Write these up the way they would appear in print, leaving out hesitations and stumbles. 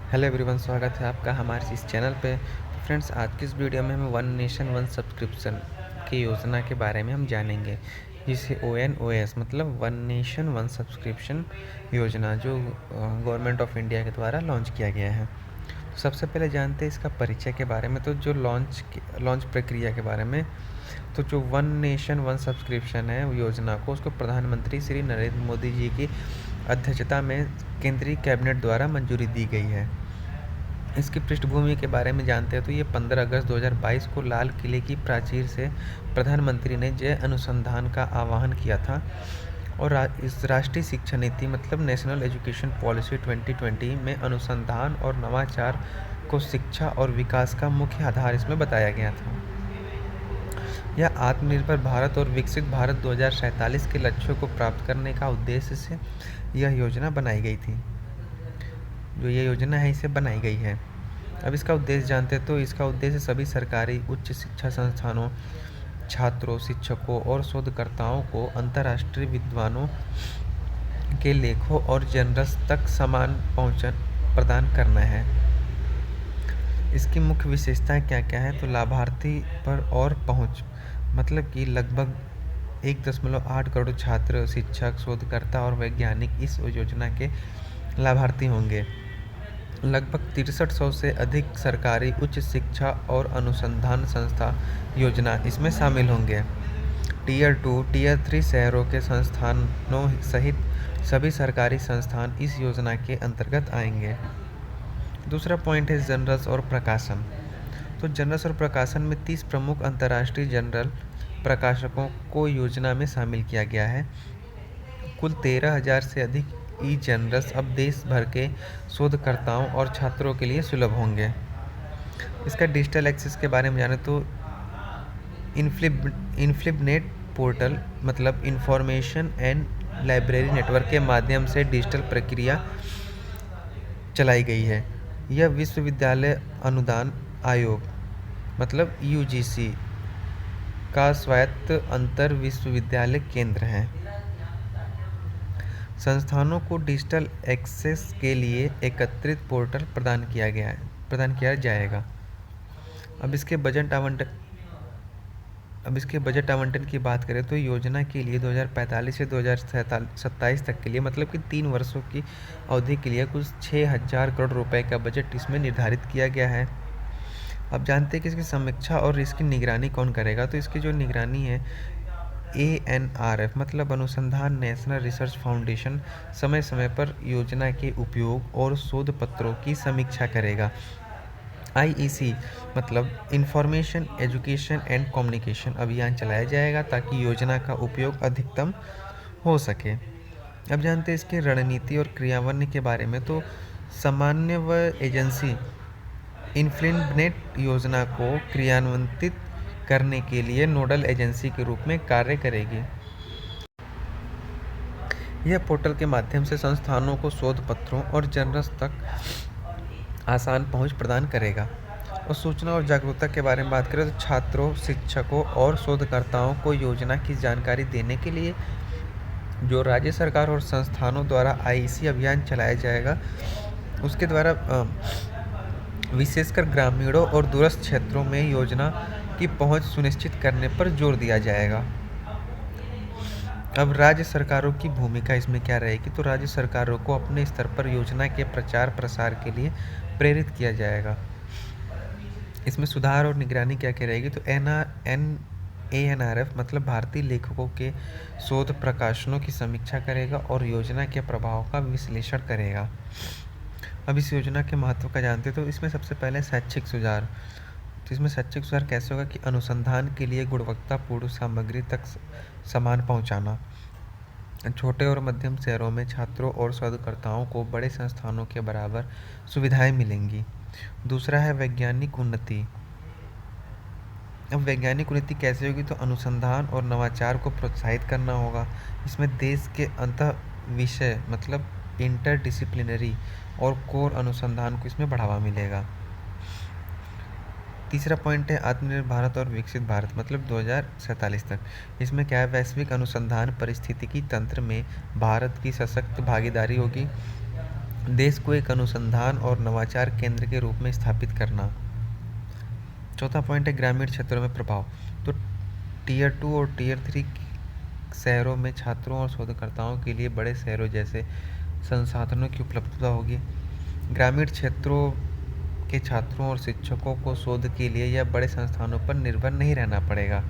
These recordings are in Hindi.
हेलो एवरीवन, स्वागत है आपका हमारे इस चैनल पे। तो फ्रेंड्स, आज की इस वीडियो में हम वन नेशन वन सब्सक्रिप्शन की योजना के बारे में हम जानेंगे, जिसे ONOS मतलब वन नेशन वन सब्सक्रिप्शन योजना जो गवर्नमेंट ऑफ इंडिया के द्वारा लॉन्च किया गया है। तो सबसे पहले जानते हैं इसका परिचय के बारे में। तो जो लॉन्च प्रक्रिया के बारे में, तो जो वन नेशन वन सब्सक्रिप्शन है योजना को, उसको प्रधानमंत्री श्री नरेंद्र मोदी जी की अध्यक्षता में केंद्रीय कैबिनेट द्वारा मंजूरी दी गई है। इसकी पृष्ठभूमि के बारे में जानते हैं तो ये 15 अगस्त 2022 को लाल किले की प्राचीर से प्रधानमंत्री ने जय अनुसंधान का आह्वान किया था और इस राष्ट्रीय शिक्षा नीति मतलब नेशनल एजुकेशन पॉलिसी 2020 में अनुसंधान और नवाचार को शिक्षा और विकास का मुख्य आधार इसमें बताया गया था। यह आत्मनिर्भर भारत और विकसित भारत 2047 के लक्ष्यों को प्राप्त करने का उद्देश्य से यह योजना बनाई गई थी। जो ये योजना है इसे बनाई गई है। अब इसका उद्देश्य जानते हैं तो इसका उद्देश्य सभी सरकारी उच्च शिक्षा संस्थानों, छात्रों, शिक्षकों और शोधकर्ताओं को अंतर्राष्ट्रीय विद्वानों के लेखों और जर्नल्स तक समान पहुँच प्रदान करना है। इसकी मुख्य विशेषताएं क्या क्या है, तो लाभार्थी पर और पहुँच, मतलब कि लगभग 1.8 करोड़ छात्र, शिक्षक, शोधकर्ता और वैज्ञानिक इस योजना के लाभार्थी होंगे। लगभग 6300 से अधिक सरकारी उच्च शिक्षा और अनुसंधान संस्था योजना इसमें शामिल होंगे। टियर 2, टियर 3 शहरों के संस्थानों सहित सभी सरकारी संस्थान इस योजना के अंतर्गत आएंगे। दूसरा पॉइंट है जर्नल्स और प्रकाशन। तो जर्नल्स और प्रकाशन में 30 प्रमुख अंतर्राष्ट्रीय जर्नल प्रकाशकों को योजना में शामिल किया गया है। कुल 13,000 से अधिक ई जर्नल्स अब देश भर के शोधकर्ताओं और छात्रों के लिए सुलभ होंगे। इसका डिजिटल एक्सेस के बारे में जाने तो इनफ्लिबनेट पोर्टल मतलब इंफॉर्मेशन एंड लाइब्रेरी नेटवर्क के माध्यम से डिजिटल प्रक्रिया चलाई गई है। यह विश्वविद्यालय अनुदान आयोग मतलब UGC का स्वायत्त अंतर विश्वविद्यालय केंद्र है। संस्थानों को डिजिटल एक्सेस के लिए एकत्रित पोर्टल प्रदान किया जाएगा। अब इसके बजट आवंटन की बात करें तो योजना के लिए 2045 से 2027 तक के लिए मतलब कि 3 वर्षों की अवधि के लिए कुछ 6,000 करोड़ रुपए का बजट इसमें निर्धारित किया गया है। अब जानते हैं कि इसकी समीक्षा और इसकी निगरानी कौन करेगा। तो इसकी जो निगरानी है ANRF मतलब अनुसंधान नेशनल रिसर्च फाउंडेशन समय समय पर योजना के उपयोग और शोध पत्रों की समीक्षा करेगा। IEC मतलब इंफॉर्मेशन एजुकेशन एंड कम्युनिकेशन अभियान चलाया जाएगा ताकि योजना का उपयोग अधिकतम हो सके। अब जानते हैं इसकी रणनीति और क्रियान्वयन के बारे में। तो समन्वय एजेंसी इनफ्लिबनेट योजना को क्रियान्वित करने के लिए नोडल एजेंसी के रूप में कार्य करेगी। यह पोर्टल के माध्यम से संस्थानों को शोध पत्रों और जर्नल्स तक आसान पहुंच प्रदान करेगा। और सूचना और जागरूकता के बारे में बात करें तो छात्रों, शिक्षकों और शोधकर्ताओं को योजना की जानकारी देने के लिए जो राज्य सरकार और संस्थानों द्वारा IEC अभियान चलाया जाएगा, उसके द्वारा विशेषकर ग्रामीणों और दूरस्थ क्षेत्रों में योजना की पहुंच सुनिश्चित करने पर जोर दिया जाएगा। अब राज्य सरकारों की भूमिका इसमें क्या रहेगी, तो राज्य सरकारों को अपने स्तर पर योजना के प्रचार प्रसार के लिए प्रेरित किया जाएगा। इसमें सुधार और निगरानी क्या क्या रहेगी, तो ANRF मतलब भारतीय लेखकों के शोध प्रकाशनों की समीक्षा करेगा और योजना के प्रभाव का विश्लेषण करेगा। अब इस योजना के महत्व का जानते तो इसमें सबसे पहले शैक्षिक सुधार। तो इसमें शैक्षिक सुधार कैसे होगा कि अनुसंधान के लिए गुणवत्तापूर्ण सामग्री तक सामान पहुंचाना। छोटे और मध्यम शहरों में छात्रों और शोधकर्ताओं को बड़े संस्थानों के बराबर सुविधाएं मिलेंगी। दूसरा है वैज्ञानिक उन्नति। अब वैज्ञानिक उन्नति कैसे होगी, तो अनुसंधान और नवाचार को प्रोत्साहित करना होगा। इसमें देश के अंतः विषय मतलब इंटरडिसिप्लिनरी और कोर अनुसंधान को इसमें बढ़ावा मिलेगा। तीसरा पॉइंट है आत्मनिर्भर भारत और विकसित भारत मतलब 2047 तक। इसमें क्या है, वैश्विक अनुसंधान परिस्थितिकी तंत्र में भारत की सशक्त भागीदारी होगी। देश को एक अनुसंधान और नवाचार केंद्र के रूप में स्थापित करना। चौथा पॉइंट है ग्रामीण क्षेत्रों में प्रभाव। तो टीयर 2 और टीयर 3 शहरों में छात्रों और शोधकर्ताओं के लिए बड़े शहरों जैसे संसाधनों की उपलब्धता होगी। ग्रामीण क्षेत्रों के छात्रों और शिक्षकों को शोध के लिए या बड़े संस्थानों पर निर्भर नहीं रहना पड़ेगा।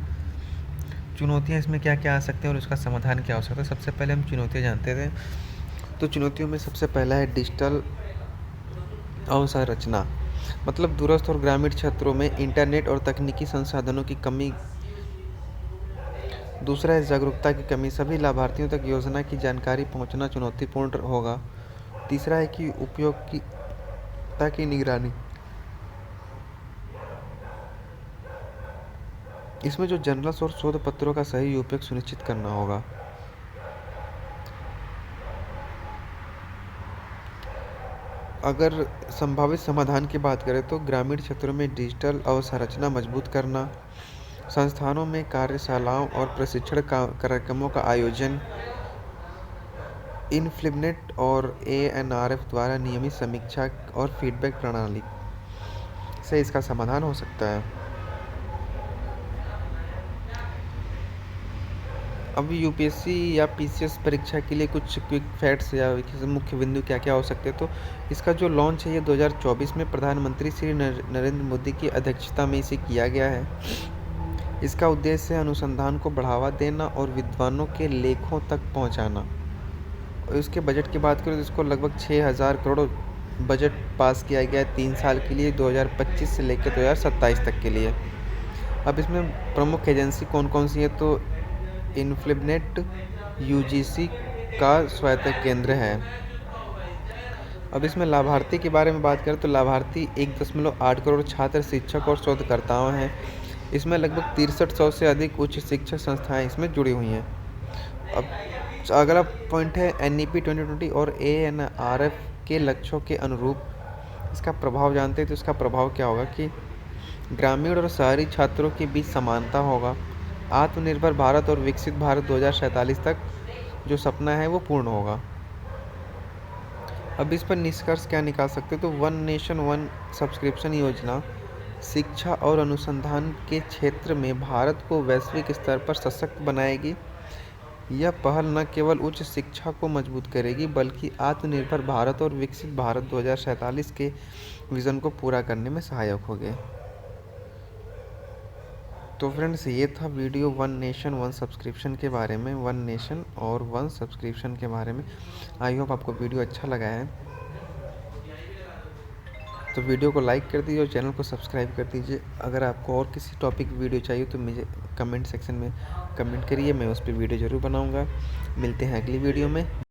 चुनौतियाँ इसमें क्या क्या आ सकती हैं और उसका समाधान क्या हो सकता है। सबसे पहले हम चुनौतियाँ जानते थे। तो चुनौतियों में सबसे पहला है डिजिटल अवसंरचना, मतलब दूरस्थ और ग्रामीण क्षेत्रों में इंटरनेट और तकनीकी संसाधनों की कमी। दूसरा है जागरूकता की कमी, सभी लाभार्थियों तक योजना की जानकारी पहुंचना चुनौतीपूर्ण होगा। तीसरा है कि उपयोगिता की निगरानी, इसमें जो जर्नल्स और शोध पत्रों का सही उपयोग सुनिश्चित करना होगा। अगर संभावित समाधान की बात करें तो ग्रामीण क्षेत्रों में डिजिटल अवसंरचना मजबूत करना, संस्थानों में कार्यशालाओं और प्रशिक्षण कार्यक्रमों का आयोजन, इन्फ्लिबनेट और एएनआरएफ द्वारा नियमित समीक्षा और फीडबैक प्रणाली से इसका समाधान हो सकता है। अब यूपीएससी या पीसीएस परीक्षा के लिए कुछ क्विक फैक्ट्स या मुख्य बिंदु क्या क्या हो सकते हैं। तो इसका जो लॉन्च है ये 2024 में प्रधानमंत्री श्री नरेंद्र मोदी की अध्यक्षता में इसे किया गया है। इसका उद्देश्य है अनुसंधान को बढ़ावा देना और विद्वानों के लेखों तक पहुंचाना। और इसके बजट की बात करें तो इसको लगभग 6000 करोड़ बजट पास किया गया है 3 साल के लिए, 2025 से लेकर 2027 तक के लिए। अब इसमें प्रमुख एजेंसी कौन कौन सी है। तो इन्फ्लिबनेट यूजीसी का स्वायत्त केंद्र है। अब इसमें लाभार्थी के बारे में बात करें तो लाभार्थी 1.8 करोड़ छात्र, शिक्षक और शोधकर्ताओं हैं। इसमें लगभग 6300 से अधिक उच्च शिक्षा संस्थाएं इसमें जुड़ी हुई हैं। अब अगला पॉइंट है एनईपी 2020 और एएनआरएफ के लक्ष्यों के अनुरूप इसका प्रभाव जानते हैं। तो इसका प्रभाव क्या होगा कि ग्रामीण और शहरी छात्रों के बीच समानता होगा, आत्मनिर्भर भारत और विकसित भारत 2047 तक जो सपना है वो पूर्ण होगा। अब इस पर निष्कर्ष क्या निकाल सकते हैं। तो वन नेशन वन सब्सक्रिप्शन योजना शिक्षा और अनुसंधान के क्षेत्र में भारत को वैश्विक स्तर पर सशक्त बनाएगी। यह पहल न केवल उच्च शिक्षा को मजबूत करेगी बल्कि आत्मनिर्भर भारत और विकसित भारत 2047 के विज़न को पूरा करने में सहायक होगी। तो फ्रेंड्स ये था video one nation one subscription के बारे में, वन नेशन और वन सब्सक्रिप्शन के बारे में। आई होप आपको वीडियो अच्छा लगा है। तो वीडियो को लाइक कर दीजिए और चैनल को सब्सक्राइब कर दीजिए। अगर आपको और किसी टॉपिक वीडियो चाहिए तो मुझे कमेंट सेक्शन में कमेंट करिए, मैं उस पर वीडियो ज़रूर बनाऊँगा। मिलते हैं अगली वीडियो में।